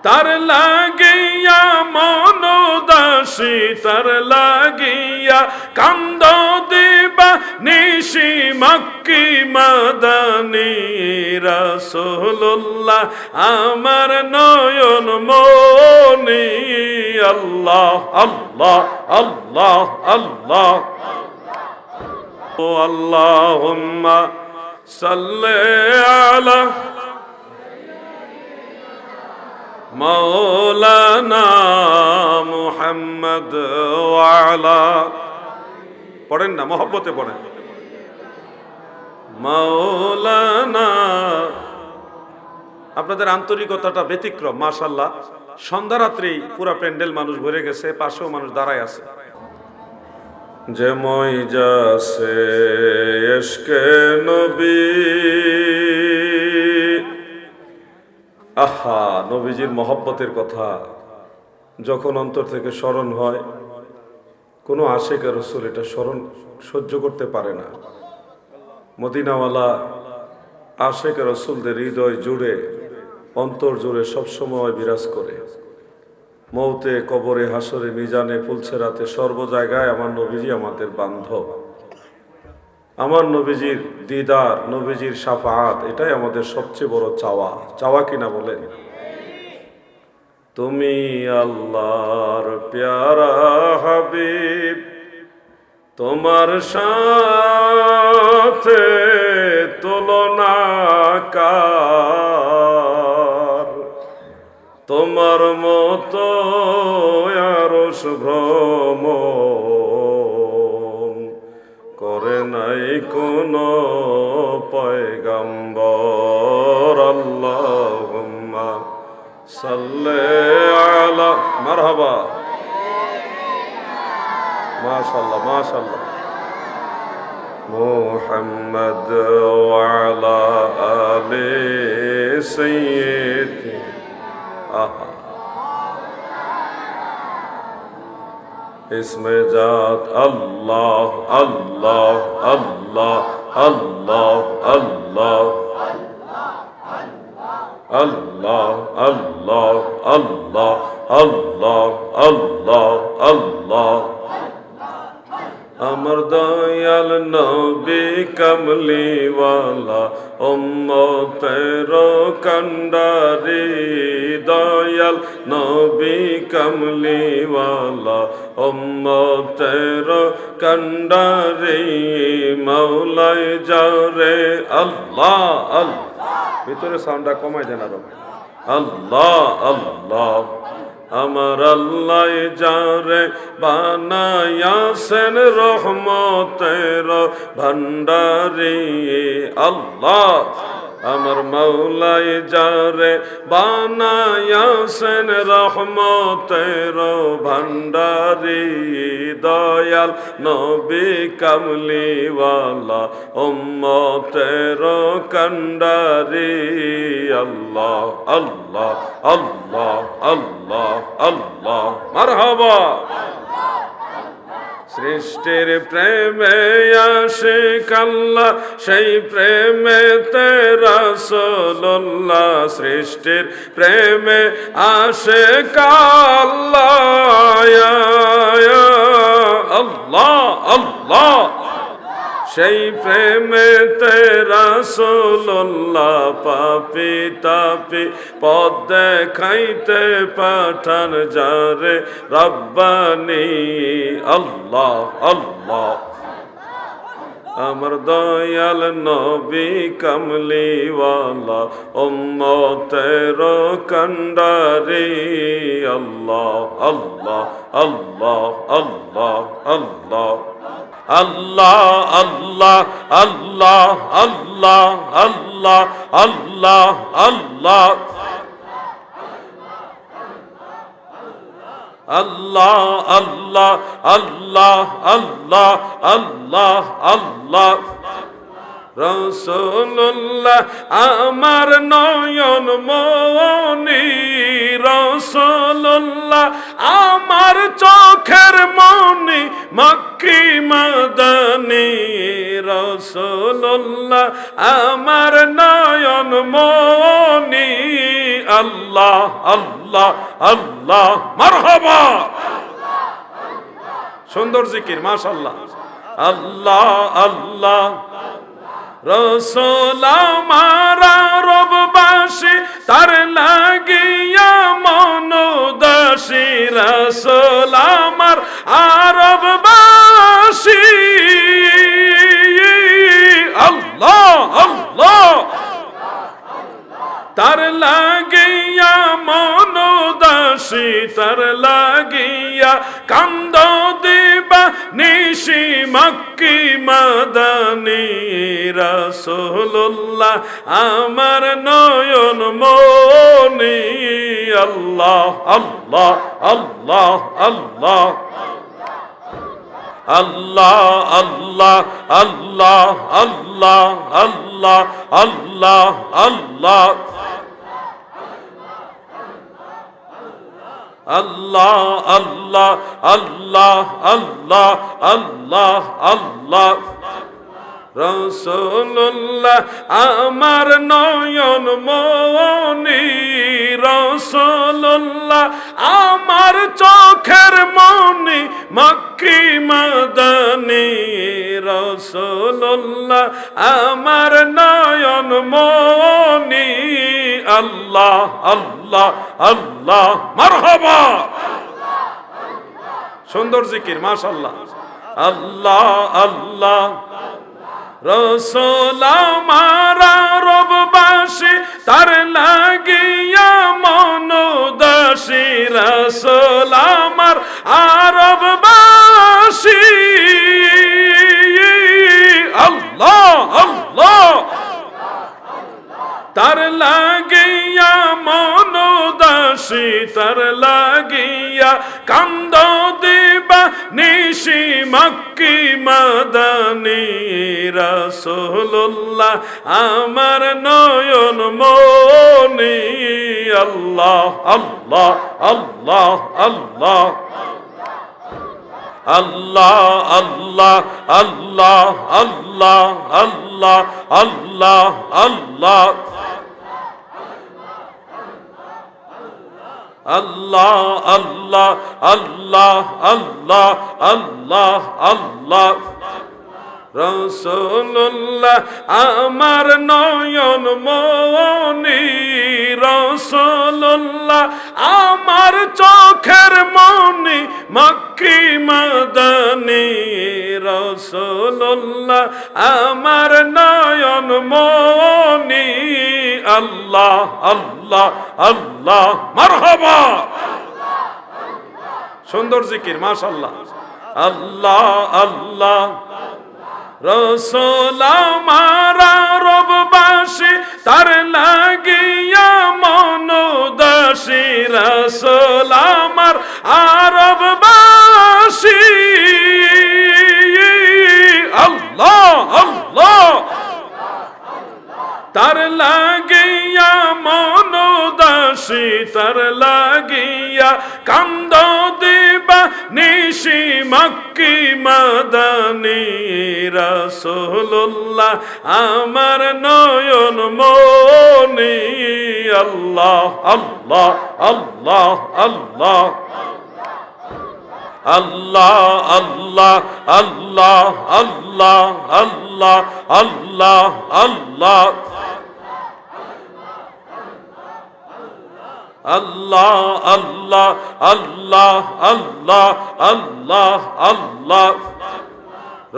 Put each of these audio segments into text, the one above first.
তার লাগিয়া মন দাসী, তার লাগিয়া কান্দ দিবা নিশি মক্কি মাদানী। রাসূলুল্লাহ আমার নয়ন মনি। আল্লাহ আল্লাহ আল্লাহ আল্লাহ। ও আল্লাহুম্মা সাল্লি আলা মাওলানা মুহাম্মদ ওয়া আলা, পড়েন না, মহব্বতে পড়েন, মাওলানা। আপনাদের আন্তরিকতাটা ব্যতিক্রম মাশাআল্লাহ। সন্ধ্যারাত্রি পুরা প্যান্ডেল মানুষ ভরে গেছে, পাশেও মানুষ দাঁড়ায় আছে। যে মই যাছে ইশকে নবী, আহা নবীজির মহব্বতের কথা যখন অন্তর থেকে স্মরণ হয়, কোনো আশিক রাসূল এটা স্মরণ সহ্য করতে পারে না। মদিনাওয়ালা আশিক রাসূলদের হৃদয় জুড়ে, অন্তর জুড়ে সবসময় বিরাজ করে। মৌতে, কবরে, হাসরে, মিজানে, ফুলছেরাতে, সর্ব জায়গায় আমার নবীজি আমাদের বান্ধব। আমার নবীজির দিদার, নবীজির শাফাআত, এটাই আমাদের সবচেয়ে বড় চাওয়া। চাওয়া কিনা বলেন? তুমি আল্লাহর প্যারা হাবিব, তোমার সাথে তুলনা কার, তোমার মতো আরশ ভ্রমণ করে নাই কোনো পয়গম্বর। আল্লাহুম্মা সাল্লি আলা, মারহাবা, মাশাআল্লাহ মাশাআল্লাহ, মুহাম্মদ ওয়া আলা আলি সাইয়্যিদি। আহা ইসমে জাত আল্লাহ আল্লাহ আল্লাহ আল্লাহ আল্লাহ আল্লাহ আল্লাহ আল্লাহ আল্লাহ আল্লাহ আল্লাহ। আমার দয়াল নবী কমলিওয়ালা, উম্মতের কান্ডারি। দয়াল নবী কমলিওয়ালা, উম্মতের কান্ডারি। মাওলায় যারে আল্লাহ আল্লাহ, ভিতরে সাউন্ডটা কমাই দেন আরো। আল্লাহ আল্লাহ, আমার আল্লাহ যারে বানায়াছেন রহমতের ভান্ডারি। আল্লাহ আমার মাওলাই যারে বানায়াছেন রহমতের ভান্ডারি। দয়াল নবী কামলিওয়ালা, উম্মতের কান্ডারি। আল্লাহ আল্লাহ আল্লাহ আল্লাহ আল্লাহ, মারহাবা। সৃষ্টির প্রেমে আশিক আল্লাহ, সেই প্রেমেতে রাসূলুল্লাহ। সৃষ্টির প্রেমে আশিক আল্লাহ, আল্লাহ আল্লাহ। সেই প্রেমেতে রাসূলুল্লাহ পাপি তাপি পথ দেখাইতে পাঠান যারে রব্বানি। আল্লাহ আল্লাহ, আমার দয়াল নবী কমলিওয়ালা, উম্মতের কান্ডারি। আল্লাহ আল্লাহ আল্লাহ আল্লাহ আল্লাহ আল্লাহ আল্লাহ আল্লাহ আল্লাহ আল্লাহ আল্লাহ আল্লাহ আল্লাহ আল্লাহ আল্লাহ আল্লাহ আল্লাহ আল্লাহ। রাসূলুল্লাহ আমার নয়ন মনি, রাসূলুল্লাহ আমার চোখের মনি। মক্কা মক্কি মাদানী রাসূলুল্লাহ আমার নয়ন মনি আল্লাহ আল্লাহ আল্লাহ মারহাবা সুন্দর জিকির মাশাআল্লাহ আল্লাহ আল্লাহ রাসূল আমার রববাসী তার লাগিয়া মন উদাসী রাসূল আমার আরববাসী আল্লাহ আল্লাহ তার লাগিয়া মন উদাসী তার লাগিয়া কান্দ দিবা নিশি মক্কি মাদানী রাসূলুল্লাহ আমার নয়ন মনি আল্লাহ আল্লাহ আল্লাহ আল্লাহ আল্লাহ আল্লাহ আল্লাহ আল্লাহ আল্লাহ আল্লাহ আল্লাহ আল্লাহ আল্লাহ আল্লাহ আল্লাহ আল্লাহ আল্লাহ রাসূলুল্লাহ আমার নয়ন মনি রাসূলুল্লাহ আমার চোখের মনি মক্কি মাদানী রাসূলুল্লাহ আমার নয়ন মনি আল্লাহ আল্লাহ আল্লাহ মারহাবা সুন্দর জিকির মাশাআল্লাহ আল্লাহ আল্লাহ রাসূল আমার রববাসী তার লাগিয়া মন উদাসী রাসূল আমার আরববাসী আল্লাহ আল্লাহ তার লাগিয়া মন উদাসী তার লাগিয়া কান্দ দিবা নিশি মক্কি মাদানী রাসূলুল্লাহ আমার নয়ন মনি আল্লাহ আল্লাহ আল্লাহ আল্লাহ আল্লাহ আল্লাহ আল্লাহ আল্লাহ আল্লাহ আল্লাহ আল্লাহ আল্লাহ আল্লাহ আল্লাহ আল্লাহ আল্লাহ আল্লাহ রাসূলুল্লাহ আমার নয়ন মনি রাসূলুল্লাহ আমার চোখের মনি মক্কি মাদানী রাসূলুল্লাহ আমার নয়ন মনি আল্লাহ আল্লাহ আল্লাহ মারহাবা সুন্দর জিকির মাশাআল্লাহ আল্লাহ আল্লাহ রাসূল আমার রববাসী তার লাগিয়া মন উদাসী রাসূল আমার আরববাসী আল্লাহ আল্লাহ তার লাগিয়া মন উদাসী তার লাগিয়া কান্দ দিবা নিশি মক্কি মাদানী রাসূলুল্লাহ আমার নয়ন মনি আল্লাহ আল্লাহ আল্লাহ আল্লাহ আল্লাহ আল্লাহ আল্লাহ আল্লাহ আল্লাহ আল্লাহ আল্লাহ আল্লাহ আল্লাহ আল্লাহ আল্লাহ আল্লাহ আল্লাহ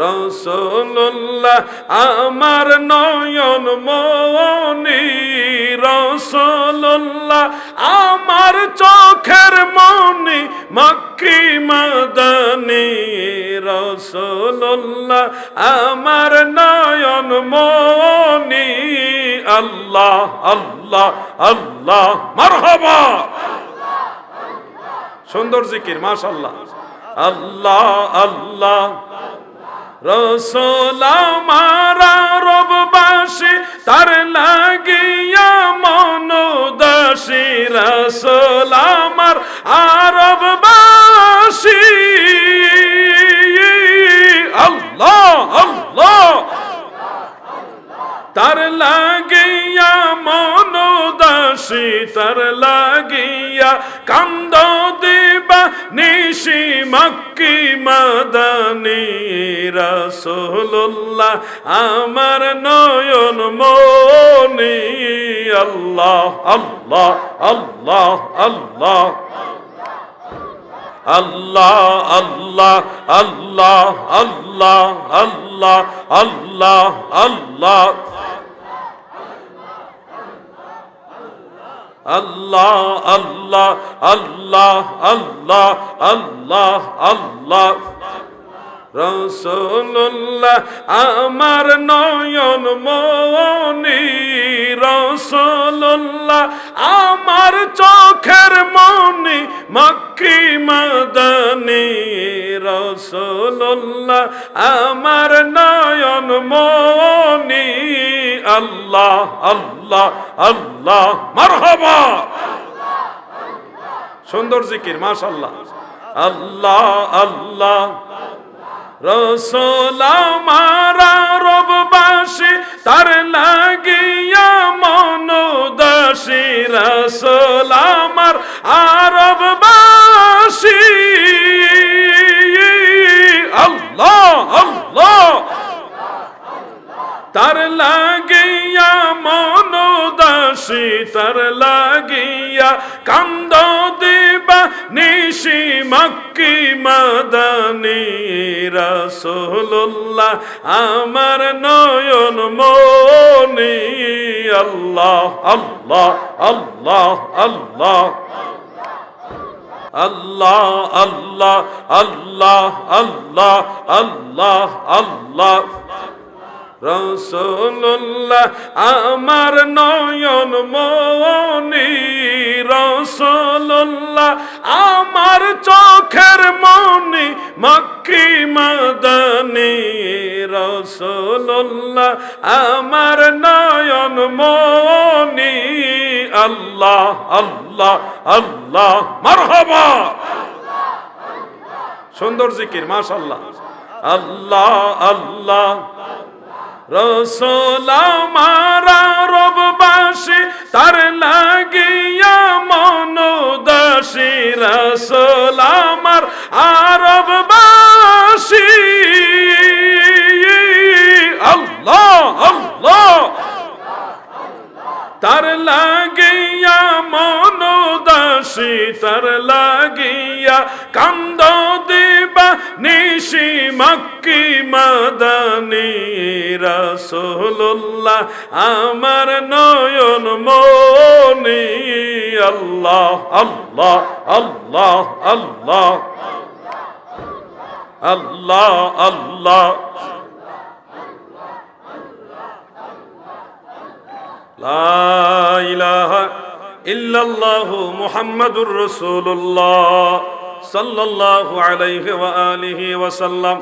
রাসূলুল্লাহ আমার নয়ন মনি রাসূলুল্লাহ আমার চোখের মনি মক্কি মাদানী রাসূলুল্লাহ আমার নয়ন মনি আল্লাহ আল্লাহ আল্লাহ মারহাবা সুন্দর জিকির মাশাআল্লাহ আল্লাহ আল্লাহ রাসূল আমার রববাসী তার লাগিয়া মন উদাসী রাসূল আমার আরববাসী কান্দ দিবা নিশি মক্কি মাদানী রাসূলুল্লাহ আমার নয়ন মনি আল্লাহ আল্লাহ আল্লাহ আল্লাহ আল্লাহ আল্লাহ আল্লাহ আল্লাহ আল্লাহ আল্লাহ আল্লাহ আল্লাহ আল্লাহ আল্লাহ আল্লাহ আল্লাহ আল্লাহ রাসূলুল্লাহ আমার নয়ন মনি রাসূলুল্লাহ আমার চোখের মনি মক্কি মাদানী রাসূলুল্লাহ আমার নয়ন মনি আল্লাহ আল্লাহ আল্লাহ মারহাবা সুন্দর জিকির মাশাআল্লাহ আল্লাহ আল্লাহ রসুল আমার রববাসী তার লাগিয়া মনোদাসী রসুল আমার আরববাসী আল্লাহ আল্লাহ তার লাগিয়া মনোদাসী তার লাগিয়া কান্দ দিবা নিশি মক্কি মাদানী রাসূলুল্লাহ আমার নয়ন মনি আল্লাহ আল্লাহ আল্লাহ আল্লাহ আল্লাহ আল্লাহ আল্লাহ আল্লাহ আল্লাহ আল্লাহ রাসূলুল্লাহ আমার নয়ন মনি রাসূলুল্লাহ আমার চোখের মনি মক্কি মাদানী রাসূলুল্লাহ আমার নয়ন মনি আল্লাহ আল্লাহ আল্লাহ মারহাবা সুন্দর জিকির মাশাআল্লাহ আল্লাহ আল্লাহ রসুল আমার রববাসী তার লাগিয়া মনোদাসী রসুল আমার আরববাসী আল্লাহ আল্লাহ তার লাগিয়া মনোদাসী তার লাগিয়া কান্দ দিবা নিশি মক্কি মাদানী রাসূলুল্লাহ আমার নয়ন মনি আল্লাহ আল্লাহ আল্লাহ আল্লাহ আল্লাহ আল্লাহ লা ইলাহা ইল্লাল্লাহু মুহাম্মাদুর রাসূলুল্লাহ সাল্লাল্লাহু আলাইহি ওয়া আলিহি ওয়া সাল্লাম।